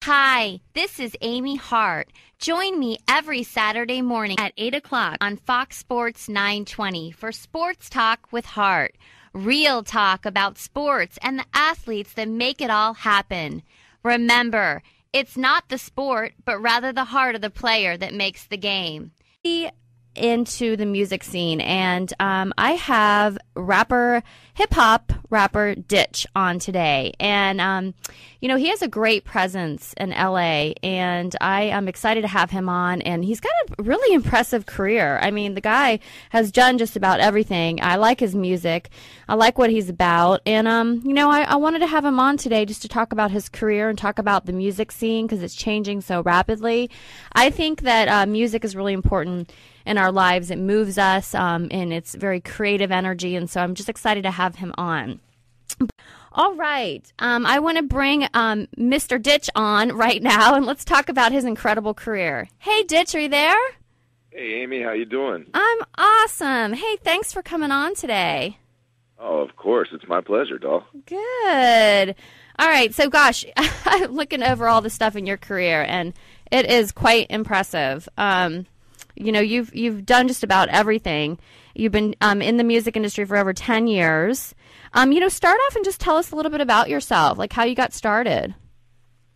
Hi, this is Amy Hart. Join me every Saturday morning at 8 o'clock on Fox Sports 920 for Sports Talk with Hart. Real talk about sports and the athletes that make it all happen. Remember, it's not the sport, but rather the heart of the player that makes the game. Into the music scene, and I have hip-hop rapper Ditch on today, and he has a great presence in LA, and I am excited to have him on. And he's got a really impressive career. I mean, the guy has done just about everything. I like his music, I like what he's about, and I wanted to have him on today just to talk about his career and talk about the music scene because it's changing so rapidly. I think that music is really important in our lives. It moves us, and it's very creative energy, and so I'm just excited to have him on. All right. I want to bring Mr. Ditch on right now, and let's talk about his incredible career. Hey, Ditch, are you there? Hey, Amy, how you doing? I'm awesome. Hey, thanks for coming on today. Oh, of course. It's my pleasure, doll. Good. All right. So, gosh, I'm looking over all the stuff in your career, and it is quite impressive. You've done just about everything. You've been in the music industry for over 10 years. Start off and just tell us a little bit about yourself, like how you got started.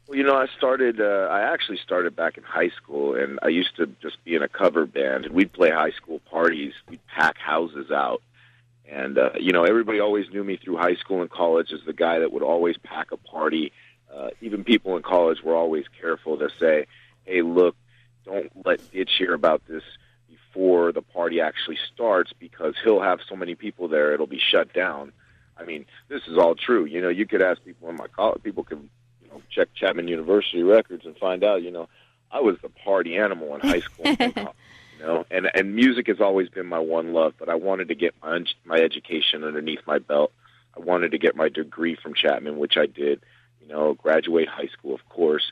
Well, I actually started back in high school, and I used to just be in a cover band, and we'd play high school parties. We'd pack houses out. And, everybody always knew me through high school and college as the guy that would always pack a party. Even people in college were always careful to say, hey, look, don't let Ditch hear about this before the party actually starts because he'll have so many people there, it'll be shut down. I mean, this is all true. You could ask people in my college, people can, check Chapman University records and find out, I was the party animal in high school and college, and music has always been my one love, but I wanted to get my education underneath my belt. I wanted to get my degree from Chapman, which I did, graduate high school, of course.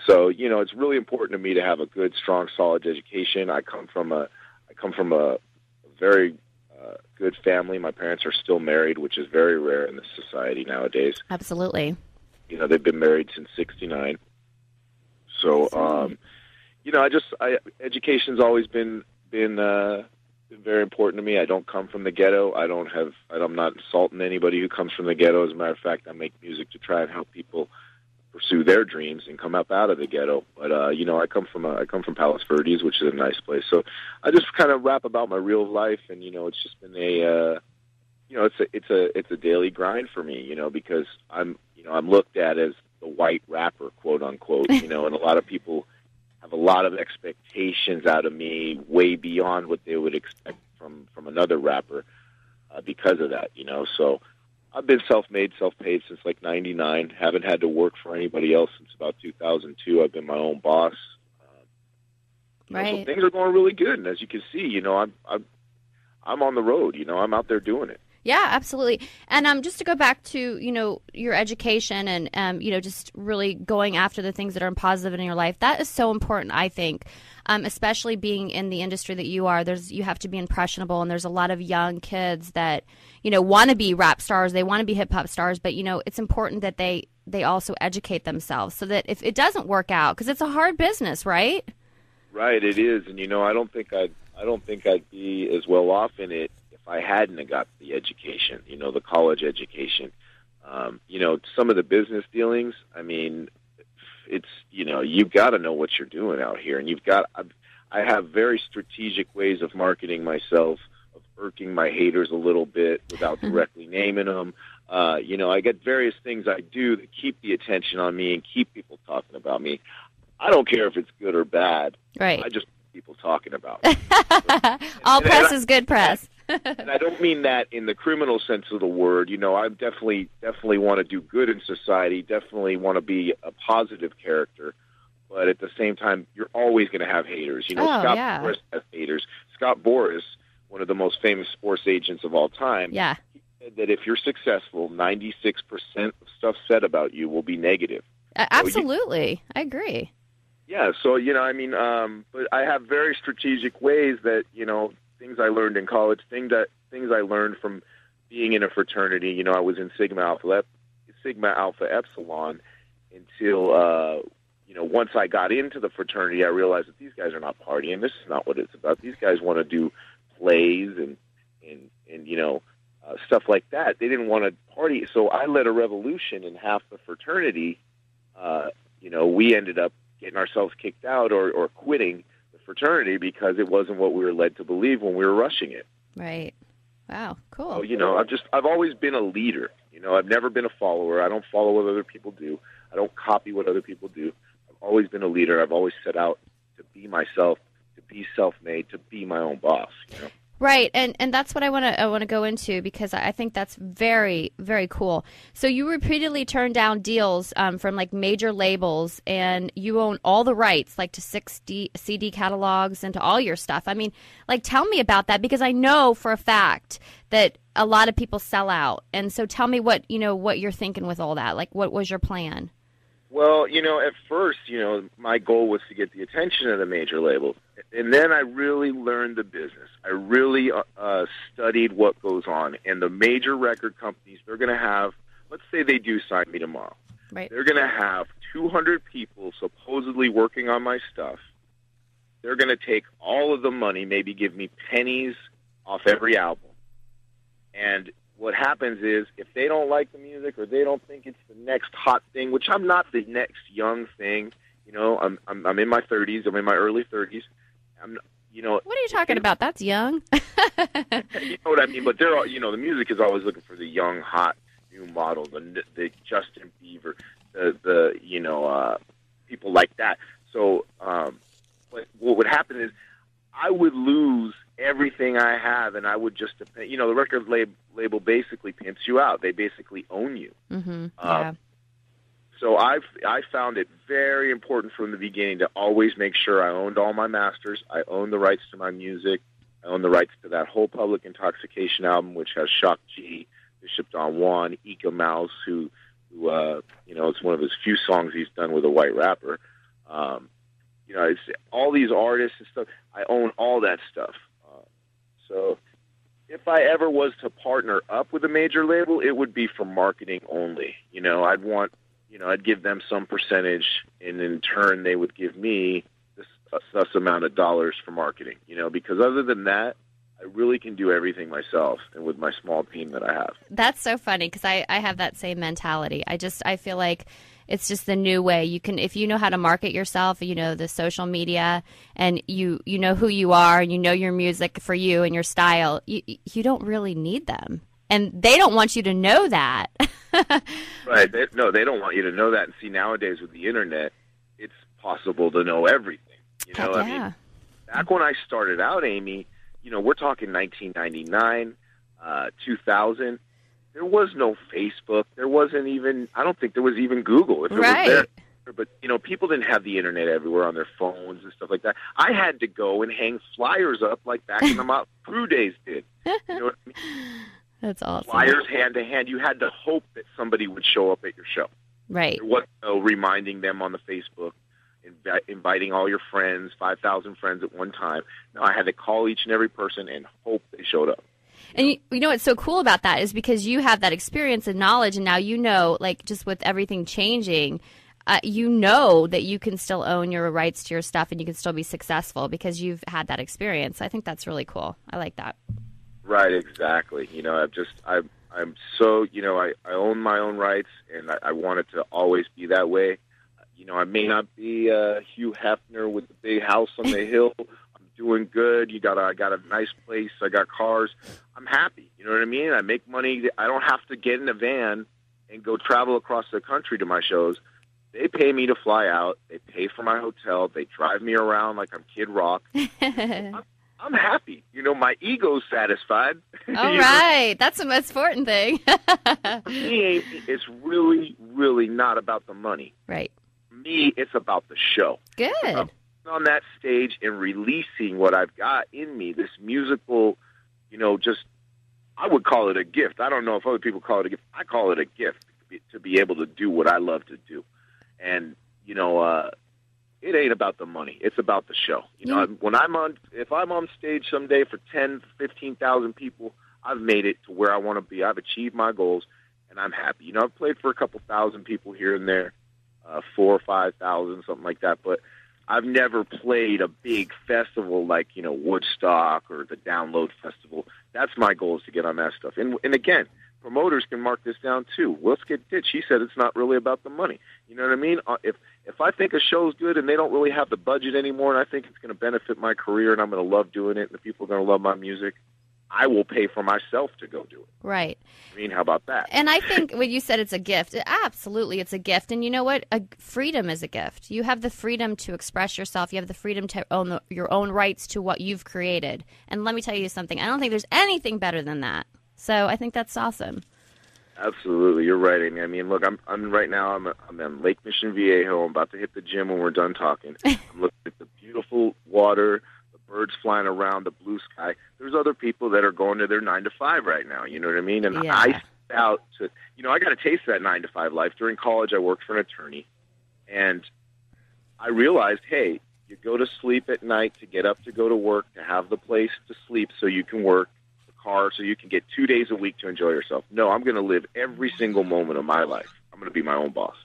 So it's really important to me to have a good, strong, solid education. I come from a very good family. My parents are still married, which is very rare in this society nowadays. Absolutely. They've been married since '69. So, education's always been very important to me. I don't come from the ghetto. I'm not insulting anybody who comes from the ghetto. As a matter of fact, I make music to try and help people pursue their dreams and come up out of the ghetto. But I come from Palos Verdes, which is a nice place. So I just kind of rap about my real life, and it's just been it's a daily grind for me, because I'm looked at as the white rapper, quote unquote, and a lot of people have a lot of expectations out of me, way beyond what they would expect from another rapper because of that, So I've been self-made, self-paid since like '99. Haven't had to work for anybody else since about 2002. I've been my own boss. Right. So things are going really good, and as you can see, I'm on the road. I'm out there doing it. Yeah, absolutely. And just to go back to your education and just really going after the things that are positive in your life, that is so important, I think. Especially being in the industry that you are, you have to be impressionable, and there's a lot of young kids that want to be rap stars, they want to be hip hop stars, but it's important that they also educate themselves so that if it doesn't work out, because it's a hard business, right? Right, it is, and I don't think I'd be as well off in it if I hadn't got the education, the college education. Some of the business dealings, I mean, it's, you've got to know what you're doing out here, and I have very strategic ways of marketing myself, of irking my haters a little bit without directly naming them. I get various things I do that keep the attention on me and keep people talking about me. I don't care if it's good or bad. Right. I just want people talking about it. All press is good press. And I don't mean that in the criminal sense of the word. I definitely want to do good in society, definitely want to be a positive character. But at the same time, you're always going to have haters. Scott Boras has haters. Scott Boras, one of the most famous sports agents of all time, he said that if you're successful, 96% of stuff said about you will be negative. Absolutely. I agree. Yeah, so, but I have very strategic ways that, things I learned in college, things I learned from being in a fraternity. I was in Sigma Alpha Epsilon, until once I got into the fraternity, I realized that these guys are not partying. This is not what it's about. These guys want to do plays and stuff like that. They didn't want to party. So I led a revolution in half the fraternity. We ended up getting ourselves kicked out or quitting the fraternity because it wasn't what we were led to believe when we were rushing it. Right. Wow. Cool. So, I've always been a leader. I've never been a follower. I don't follow what other people do. I don't copy what other people do. I've always been a leader. I've always set out to be myself, to be self-made, to be my own boss. Right, and that's what I want to go into, because I think that's very, very cool. So you repeatedly turned down deals from like major labels, and you own all the rights, like to 6 CD catalogs and to all your stuff. I mean, like, tell me about that, because I know for a fact that a lot of people sell out. And so tell me what you're thinking with all that. Like, what was your plan? Well, at first, my goal was to get the attention of the major labels. And then I really learned the business. I really studied what goes on. And the major record companies, they're going to have, let's say they do sign me tomorrow. Right. They're going to have 200 people supposedly working on my stuff. They're going to take all of the money, maybe give me pennies off every album. And what happens is, if they don't like the music or they don't think it's the next hot thing, which I'm not the next young thing, I'm in my 30s, I'm in my early 30s. What are you talking about? That's young. You know what I mean? But they're all, the music is always looking for the young, hot, new model, the Justin Bieber, the people like that. So, but what would happen is, I would lose everything I have, and I would just depend. The record label basically pimps you out. They basically own you. Mm-hmm. Yeah. So I found it very important from the beginning to always make sure I owned all my masters. I owned the rights to my music. I owned the rights to that whole Public Intoxication album, which has Shock G, Bishop Don Juan, Ika Mouse, who it's one of his few songs he's done with a white rapper. It's all these artists and stuff. I own all that stuff. So if I ever was to partner up with a major label, it would be for marketing only. I'd give them some percentage, and in turn they would give me this amount of dollars for marketing, because other than that, I really can do everything myself and with my small team that I have. That's so funny, because I have that same mentality. I feel like it's just the new way. You can, if you know how to market yourself, the social media, and you know who you are, and you know your music for you and your style, you don't really need them. And they don't want you to know that. Right. They don't want you to know that. And see, nowadays with the internet, it's possible to know everything. Yeah. I mean, back when I started out, Amy, we're talking 1999, 2000. There was no Facebook. There wasn't even, I don't think there was even Google. If it right. was there, but, people didn't have the internet everywhere on their phones and stuff like that. I had to go and hang flyers up like back in the Motley Crue days did. You know what I mean? That's awesome. Flyers hand to hand. You had to hope that somebody would show up at your show. Right. There wasn't no reminding them on the Facebook, inviting all your friends, 5,000 friends at one time. No, I had to call each and every person and hope they showed up. And what's so cool about that is because you have that experience and knowledge, and now like, just with everything changing, that you can still own your rights to your stuff and you can still be successful because you've had that experience. I think that's really cool. I like that. Right, exactly. I'm so, I own my own rights, and I want it to always be that way. I may not be Hugh Hefner with the big house on the hill. I'm doing good. I got a nice place. I got cars. I'm happy. You know what I mean? I make money. I don't have to get in a van and go travel across the country to my shows. They pay me to fly out. They pay for my hotel. They drive me around like I'm Kid Rock. I'm happy. My ego's satisfied. All right. That's the most important thing. For me, it's really, really not about the money. Right. For me, it's about the show. Good. On that stage and releasing what I've got in me, this musical, I would call it a gift. I don't know if other people call it a gift. I call it a gift to be able to do what I love to do. And, it ain't about the money. It's about the show. If I'm on stage someday for 10, 15,000 people, I've made it to where I want to be. I've achieved my goals, and I'm happy. I've played for a couple thousand people here and there. 4 or 5,000, something like that. But I've never played a big festival like, Woodstock or the Download Festival. That's my goal, is to get on that stuff. And again, promoters can mark this down too. Let's get Ditch. He said it's not really about the money. You know what I mean? If I think a show's good and they don't really have the budget anymore, and I think it's going to benefit my career and I'm going to love doing it and the people are going to love my music, I will pay for myself to go do it. Right. I mean, how about that? And I think when you said it's a gift, absolutely it's a gift. And you know what? Freedom is a gift. You have the freedom to express yourself. You have the freedom to own your own rights to what you've created. And let me tell you something. I don't think there's anything better than that. So I think that's awesome. Absolutely, you're right, Amy. I mean, look, I'm right now. I'm in Lake Mission Viejo. I'm about to hit the gym when we're done talking. I'm looking at the beautiful water, the birds flying around, the blue sky. There's other people that are going to their 9 to 5 right now. You know what I mean? And yeah. I set out to, I got a taste of that 9 to 5 life. During college, I worked for an attorney, and I realized, hey, you go to sleep at night to get up to go to work, to have the place to sleep so you can work, car so you can get 2 days a week to enjoy yourself. No, I'm going to live every single moment of my life. I'm going to be my own boss.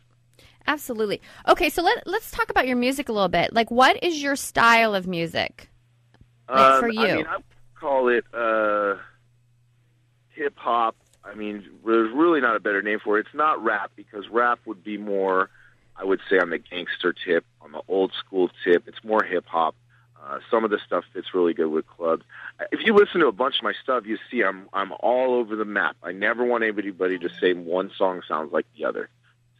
Absolutely. Okay, so let's talk about your music a little bit. Like, what is your style of music for you? I mean, I would call it hip-hop. I mean, there's really not a better name for it. It's not rap, because rap would be more, I would say, on the gangster tip, on the old school tip. It's more hip-hop. Some of the stuff fits really good with clubs. If you listen to a bunch of my stuff, you see I'm all over the map. I never want anybody to say one song sounds like the other.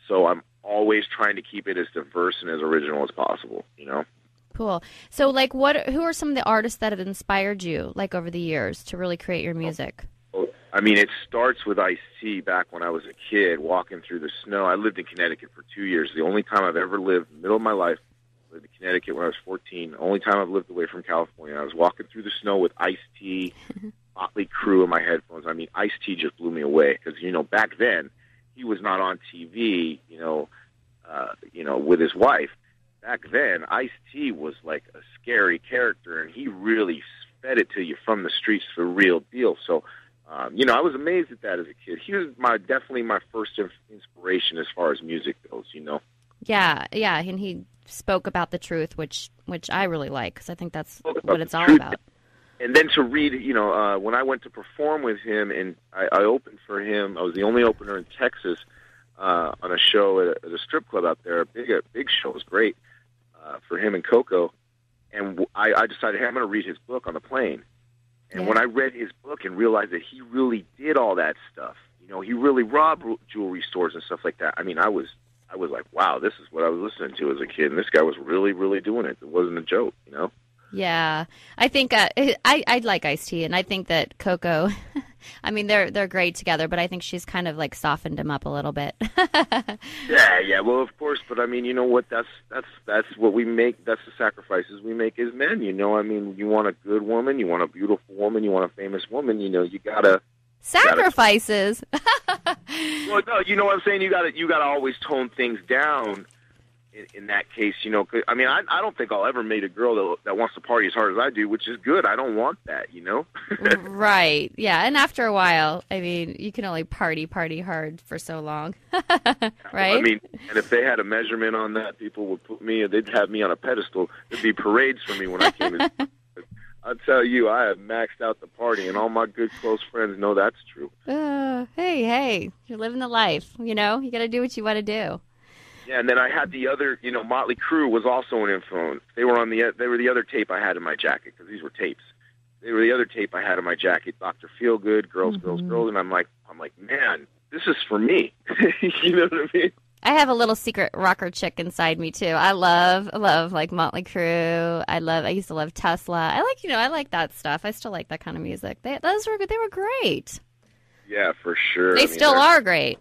So I'm always trying to keep it as diverse and as original as possible, Cool. So, like, who are some of the artists that have inspired you, like, over the years to really create your music? I mean, it starts with Ice-T back when I was a kid, walking through the snow. I lived in Connecticut for 2 years. The only time I've ever lived in the middle of my life. I lived in Connecticut when I was 14. The only time I've lived away from California. I was walking through the snow with Ice-T, Motley Crue in my headphones. I mean, Ice-T just blew me away because, back then he was not on TV, with his wife. Back then, Ice-T was like a scary character, and he really fed it to you from the streets, the real deal. So, I was amazed at that as a kid. He was definitely my first inspiration as far as music goes, Yeah, and he spoke about the truth, which I really like, because I think that's what it's all about. And then to read, when I went to perform with him, and I opened for him, I was the only opener in Texas on a show at a strip club out there. A big show. It was great for him and Coco. And I decided, hey, I'm going to read his book on the plane. And when I read his book and realized that he really did all that stuff, he really robbed jewelry stores and stuff like that. I mean, I was like, wow, this is what I was listening to as a kid, and this guy was really, really doing it. It wasn't a joke, Yeah, I think I like Ice-T, and I think that Coco, I mean, they're great together, but I think she's kind of like softened him up a little bit. Yeah. Well, of course, but I mean, you know what? That's what we make. That's the sacrifices we make as men. I mean, you want a good woman, you want a beautiful woman, you want a famous woman. You gotta. Sacrifices. Well, no, you know what I'm saying. You gotta always tone things down. In that case, 'cause, I mean, I don't think I'll ever meet a girl that wants to party as hard as I do, which is good. I don't want that, Right. Yeah. And after a while, I mean, you can only party hard for so long. Right? I mean, and if they had a measurement on that, people would they'd have me on a pedestal. There'd be parades for me when I came in. I'll tell you, I have maxed out the party, and all my good close friends know that's true. Hey, you're living the life, You got to do what you want to do. Yeah, and then I had the other, Motley Crue was also an influence. They were the other tape I had in my jacket, because these were tapes. They were the other tape I had in my jacket, Dr. Feelgood, Girls, Girls, Girls, and I'm like, man, this is for me. You know what I mean? I have a little secret rocker chick inside me too. I love like Motley Crue. I used to love Tesla. I like that stuff. I still like that kind of music. They were great. Yeah, for sure. They still are great.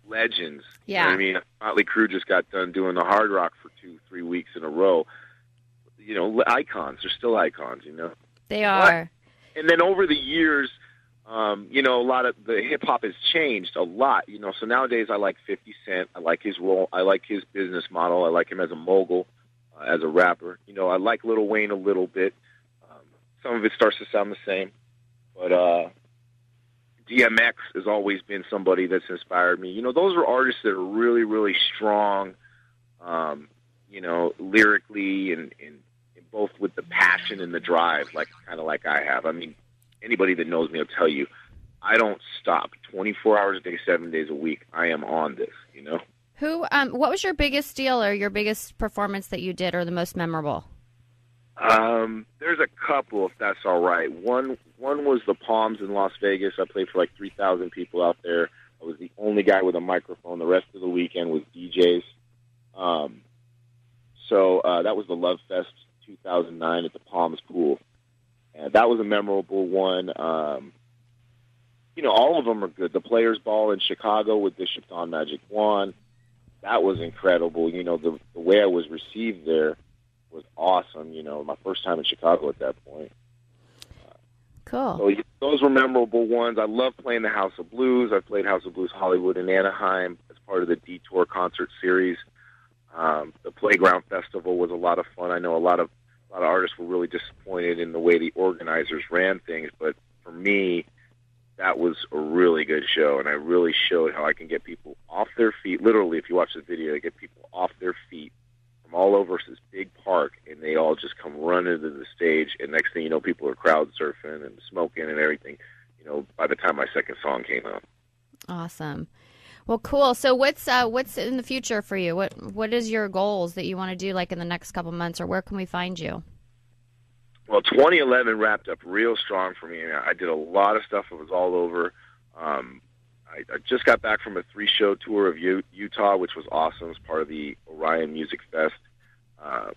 Legends. Yeah. I mean, Motley Crue just got done doing the Hard Rock for 2-3 weeks in a row. Icons. They're still icons, They are. And then over the years, a lot of the hip-hop has changed a lot, So nowadays I like 50 Cent. I like his role. I like his business model. I like him as a mogul, as a rapper. I like Lil Wayne a little bit. Some of it starts to sound the same. But DMX has always been somebody that's inspired me. Those are artists that are really, really strong, lyrically and both with the passion and the drive, kind of like I have. I mean, anybody that knows me will tell you, I don't stop 24 hours a day, 7 days a week. I am on this, What was your biggest deal or your biggest performance that you did or the most memorable? There's a couple, if that's all right. One was the Palms in Las Vegas. I played for like 3,000 people out there. I was the only guy with a microphone. The rest of the weekend was DJs. So that was the Love Fest 2009 at the Palms Pool. And that was a memorable one. All of them are good. The Players Ball in Chicago with Bishop Don Magic Juan, that was incredible. The way I was received there was awesome. My first time in Chicago at that point. Cool. So those were memorable ones. I love playing the House of Blues. I played House of Blues Hollywood in Anaheim as part of the Detour concert series. The Playground Festival was a lot of fun. I know a lot of artists were really disappointed in the way the organizers ran things, but for me, that was a really good show, and I really showed how I can get people off their feet. Literally, if you watch the video, I get people off their feet from all over this big park, and they all just come running to the stage, and next thing you know, people are crowd surfing and smoking and everything, by the time my second song came out. Awesome. Well, cool. So what's in the future for you? What is your goals that you want to do like in the next couple months, or where can we find you? Well, 2011 wrapped up real strong for me. I did a lot of stuff. It was all over. I just got back from a 3-show tour of Utah, which was awesome. It was part of the Orion Music Fest.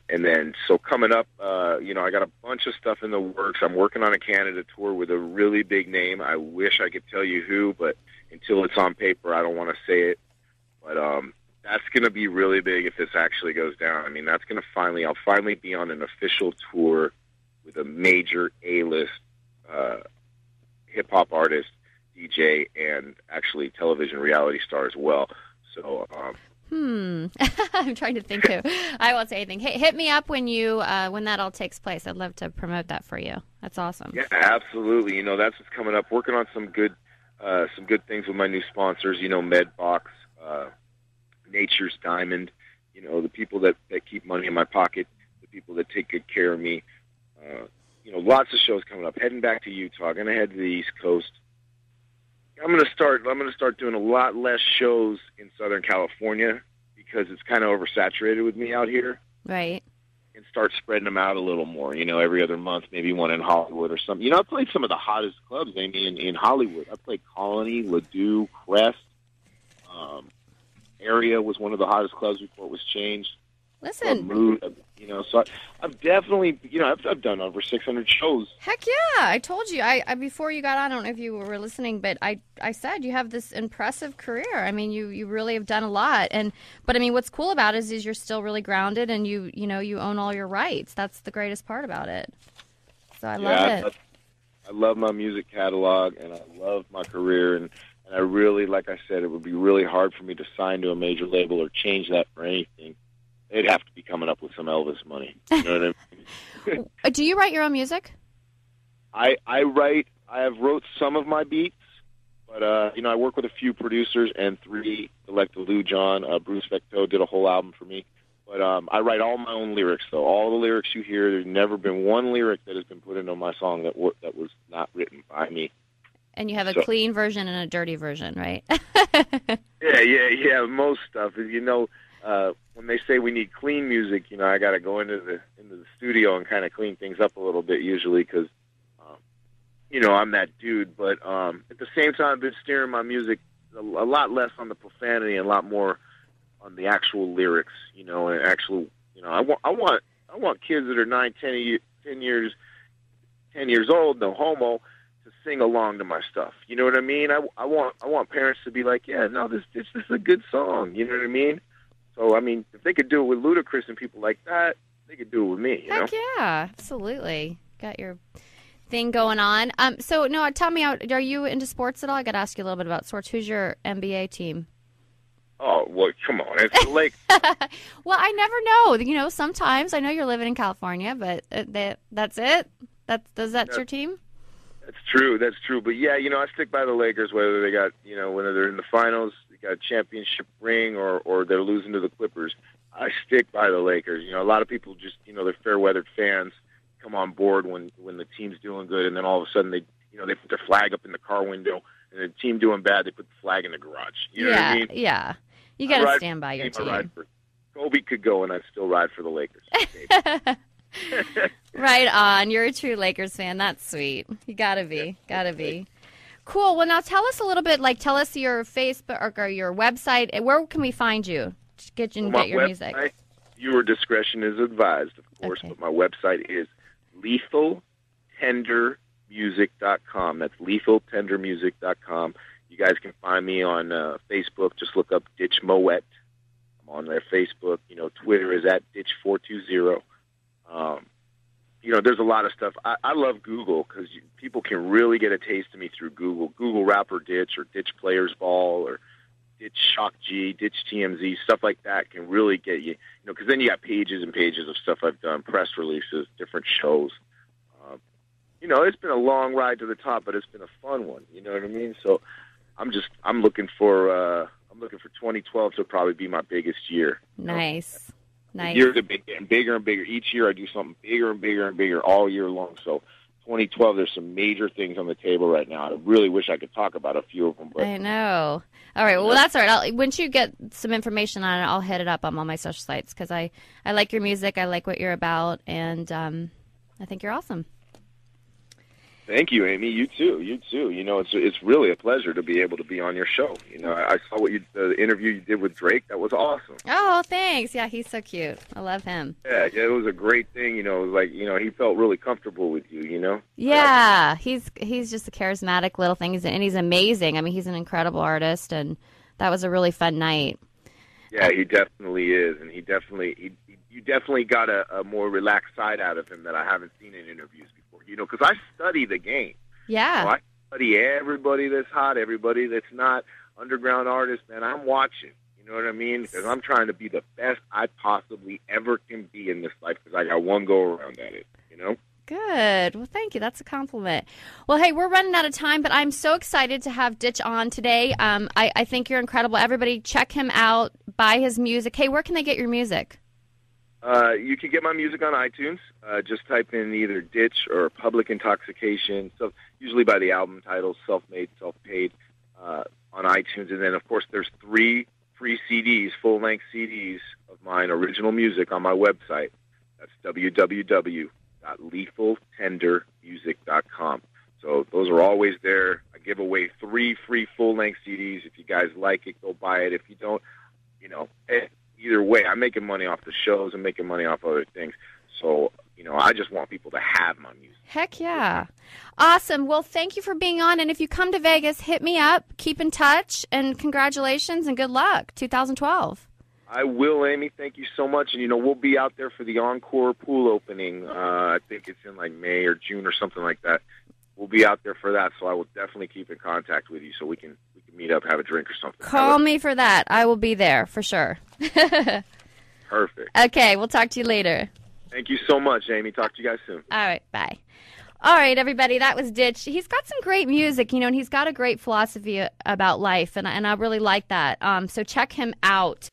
And then, so coming up, I got a bunch of stuff in the works. I'm working on a Canada tour with a really big name. I wish I could tell you who, but until it's on paper, I don't want to say it. But that's going to be really big if this actually goes down. I mean, I'll finally be on an official tour with a major A-list hip-hop artist, DJ, and actually television reality star as well. So, I'm trying to think who. I won't say anything. Hey, hit me up when when that all takes place. I'd love to promote that for you. That's awesome. Yeah, absolutely. That's what's coming up. Working on some good things with my new sponsors. Medbox, Nature's Diamond. The people that keep money in my pocket, the people that take good care of me. Lots of shows coming up. Heading back to Utah. Going to head to the East Coast. I'm going to start doing a lot less shows in Southern California because it's kind of oversaturated with me out here. Right. And start spreading them out a little more. Every other month, maybe one in Hollywood or something. I played some of the hottest clubs, Amy, in Hollywood. I played Colony, Ladue, Crest. Area was one of the hottest clubs before it was changed. Listen, so I've definitely, I've done over 600 shows. Heck yeah! I told you, I before you got on, I don't know if you were listening, but I said you have this impressive career. I mean, you really have done a lot, but I mean, what's cool about it is you're still really grounded, and you own all your rights. That's the greatest part about it. So I love it. I love my music catalog, and I love my career, and I really, like I said, it would be really hard for me to sign to a major label or change that for anything. They'd have to be coming up with some Elvis money. You know what I mean? Do you write your own music? I have wrote some of my beats, but I work with a few producers and 3, like the Lou John, Bruce Vecto did a whole album for me. But I write all my own lyrics, though. All the lyrics you hear, there's never been one lyric that has been put into my song that was not written by me. And you have a clean version and a dirty version, right? Yeah. Most stuff, when they say we need clean music, I got to go into the studio and kind of clean things up a little bit usually because, I'm that dude. But at the same time, I've been steering my music a lot less on the profanity and a lot more on the actual lyrics. And actual, I want kids that are 10 years old, no homo, to sing along to my stuff. You know what I mean? I want parents to be like, yeah, no, this is a good song. You know what I mean? So, I mean, if they could do it with Ludacris and people like that, they could do it with me, Heck yeah, absolutely. Got your thing going on. So, Noah, tell me, are you into sports at all? I got to ask you a little bit about sports. Who's your NBA team? Oh, well, come on. It's the Lakers. Well, I never know. Sometimes I know you're living in California, but that's it? That's your team? That's true. But, yeah, I stick by the Lakers, whether they got, whether they're in the finals, they got a championship ring, or they're losing to the Clippers. I stick by the Lakers. You know, a lot of people just, you know, they're fair-weathered fans, come on board when the team's doing good, and then all of a sudden they put their flag up in the car window, and the team doing bad, they put the flag in the garage. You know what I mean? Yeah. You got to stand by your team. Kobe could go, and I'd still ride for the Lakers. Right on. You're a true Lakers fan. That's sweet. You got to be. Got to be. Cool. Well, now tell us a little bit, like tell us your Facebook or your website. Where can we find you to get your website, music? Your discretion is advised, of course, but my website is LethalTenderMusic.com. That's LethalTenderMusic.com. You guys can find me on Facebook. Just look up Ditch Moet. I'm on their Facebook. You know, Twitter is at Ditch420. You know, there's a lot of stuff. I love Google because people can really get a taste of me through Google. Google Rapper Ditch or Ditch Players Ball or Ditch Shock G, Ditch TMZ, stuff like that can really get you, you know, because then you got pages and pages of stuff I've done, press releases, different shows. You know, it's been a long ride to the top, but it's been a fun one. You know what I mean? So I'm looking for 2012 to probably be my biggest year. Nice. Nice. Years are getting bigger and bigger. Each year I do something bigger and bigger and bigger all year long. So 2012, there's some major things on the table right now. I really wish I could talk about a few of them. But I know. All right. Well, that's all right. Once you get some information on it, I'll hit it up on all my social sites because I like your music. I like what you're about, and I think you're awesome. Thank you, Amy. You too. You too. You know, it's really a pleasure to be able to be on your show. You know, I saw the interview you did with Drake. That was awesome. Oh, thanks. Yeah, he's so cute. I love him. Yeah, it was a great thing. You know, it was like, you know, he felt really comfortable with you. You know. Yeah, he's just a charismatic little thing, and he's amazing. I mean, he's an incredible artist, and that was a really fun night. Yeah, he definitely is, and you definitely got a more relaxed side out of him that I haven't seen in interviews before. You know, because I study the game. Yeah. You know, I study everybody that's hot, everybody that's not underground artists, man. I'm watching. You know what I mean? Because I'm trying to be the best I possibly ever can be in this life because I got one go around at it, you know? Good. Well, thank you. That's a compliment. Well, hey, we're running out of time, but I'm so excited to have Ditch on today. I think you're incredible. Everybody check him out, buy his music. Hey, where can they get your music? You can get my music on iTunes. Just type in either Ditch or Public Intoxication, so usually by the album title, Self-Made, Self-Paid, on iTunes. And then, of course, there's 3 free CDs, full-length CDs of mine, original music, on my website. That's www.lethaltendermusic.com. So those are always there. I give away 3 free full-length CDs. If you guys like it, go buy it. If you don't, you know, either way, I'm making money off the shows. I'm making money off other things. So, you know, I just want people to have my music. Heck yeah. Awesome. Well, thank you for being on. And if you come to Vegas, hit me up. Keep in touch. And congratulations and good luck, 2012. I will, Amy. Thank you so much. And, you know, we'll be out there for the Encore pool opening. I think it's in, like, May or June or something like that. We'll be out there for that, so I will definitely keep in contact with you so we can meet up, have a drink or something. Call me for that. I will be there for sure. Perfect. Okay, we'll talk to you later. Thank you so much, Amy. Talk to you guys soon. All right, bye. All right, everybody, that was Ditch. He's got some great music, you know, and he's got a great philosophy about life, and I really like that. So check him out.